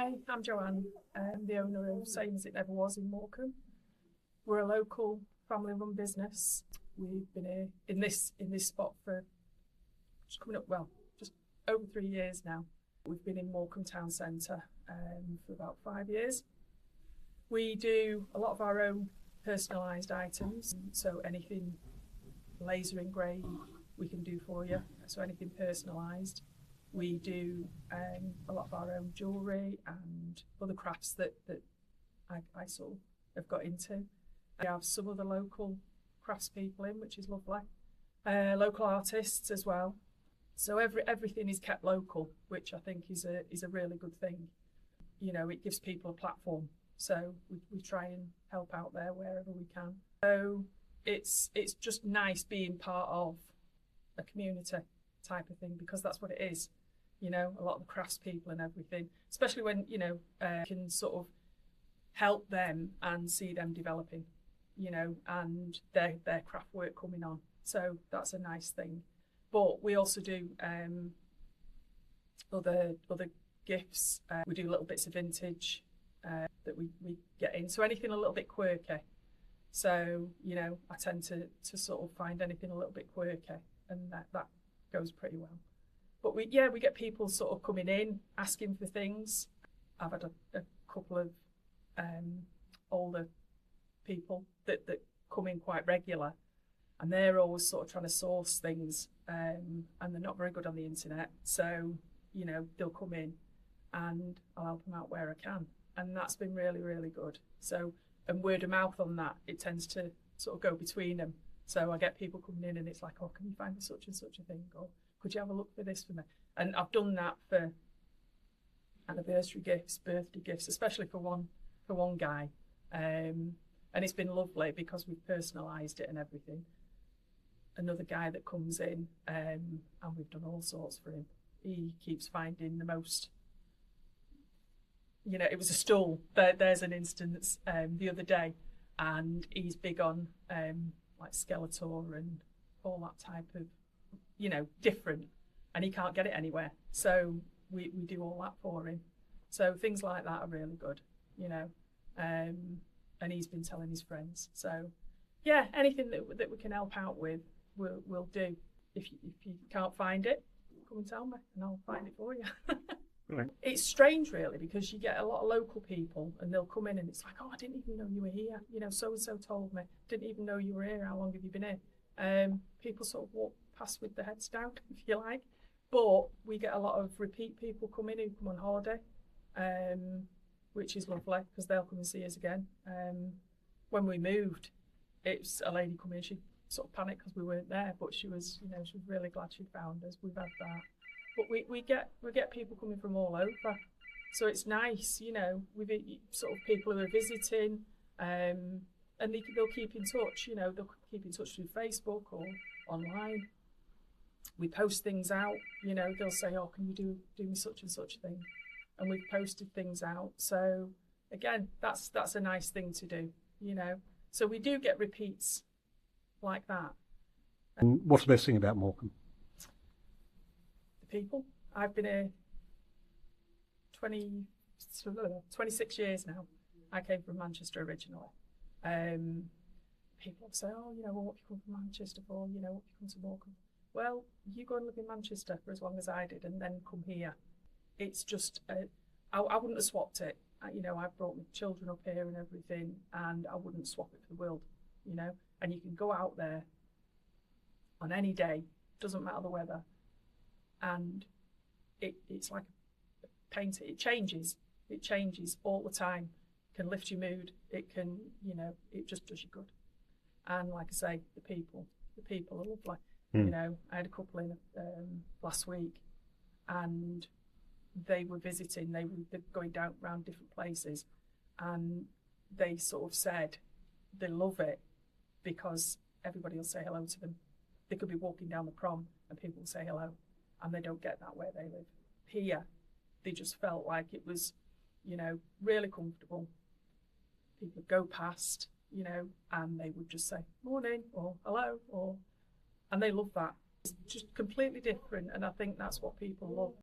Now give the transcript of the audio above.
Hi, I'm Joanne. I'm the owner of Same As It Never Was in Morecambe. We're a local family-run business. We've been here in this spot for just over 3 years now. We've been in Morecambe town centre for about 5 years. We do a lot of our own personalised items, so anything laser engraved we can do for you, so anything personalised. We do a lot of our own jewellery and other crafts that I sort of have got into. We have some other local craftspeople in, which is lovely. Local artists as well. So everything is kept local, which I think is a really good thing. You know, it gives people a platform. So we try and help out there wherever we can. So it's just nice being part of a community type of thing, because that's what it is. You know, a lot of the craftspeople and everything, especially when, you know, can sort of help them and see them developing, you know, and their craft work coming on. So that's a nice thing. But we also do other gifts. We do little bits of vintage that we get in. So anything a little bit quirky. So, you know, I tend to sort of find anything a little bit quirky, and that goes pretty well. But we get people sort of coming in, asking for things. I've had a couple of older people that come in quite regular, and they're always sort of trying to source things, and they're not very good on the internet. So, you know, they'll come in and I'll help them out where I can. And that's been really, really good. So, and word of mouth on that, it tends to sort of go between them. So I get people coming in and it's like, oh, can you find me such and such a thing? Or could you have a look for this for me? And I've done that for anniversary gifts, birthday gifts, especially for one guy. And it's been lovely because we've personalised it and everything. Another guy that comes in, and we've done all sorts for him. He keeps finding the most, you know, it was a stool. There's an instance the other day, and he's big on like Skeletor and all that type of, you know, different, and he can't get it anywhere. So we do all that for him. So things like that are really good, you know, and he's been telling his friends. So yeah, anything that we can help out with, we'll do. If you can't find it, come and tell me and I'll find it for you. Right. It's strange really, because you get a lot of local people and they'll come in and it's like, oh, I didn't even know you were here. You know, so-and-so told me. Didn't even know you were here. How long have you been here? People sort of walk past with their heads down, if you like. But we get a lot of repeat people come in who come on holiday, which is lovely because they'll come and see us again. When we moved, it's a lady come in. She sort of panicked because we weren't there, but she was, you know, she was really glad she'd found us. We've had that. But we get people coming from all over, so it's nice, you know. We've sort of people who are visiting, and they'll keep in touch. You know, they'll keep in touch through Facebook or online. We post things out. You know, they'll say, "Oh, can you do me such and such thing?" And we've posted things out. So again, that's a nice thing to do. You know, so we do get repeats like that. And what's the best thing about Morecambe? People. I've been here 26 years now. I came from Manchester originally. People say, oh, you know, well, what have you come from Manchester for? You know, what have you come to Morecambe? Well, you go and live in Manchester for as long as I did and then come here. It's just, I wouldn't have swapped it. You know, I've brought my children up here and everything, and I wouldn't swap it for the world, you know. And you can go out there on any day, doesn't matter the weather, and it's like a painting. It changes all the time. It can lift your mood. It can, you know, it just does you good. And like I say, the people are lovely. You know, I had a couple in last week, and they were visiting. They're going down around different places, and they sort of said they love it because everybody will say hello to them. They could be walking down the prom and people will say hello. And they don't get that where they live. Here, they just felt like it was, you know, really comfortable. People would go past, you know, and they would just say, morning, or hello, and they love that. It's just completely different, and I think that's what people love.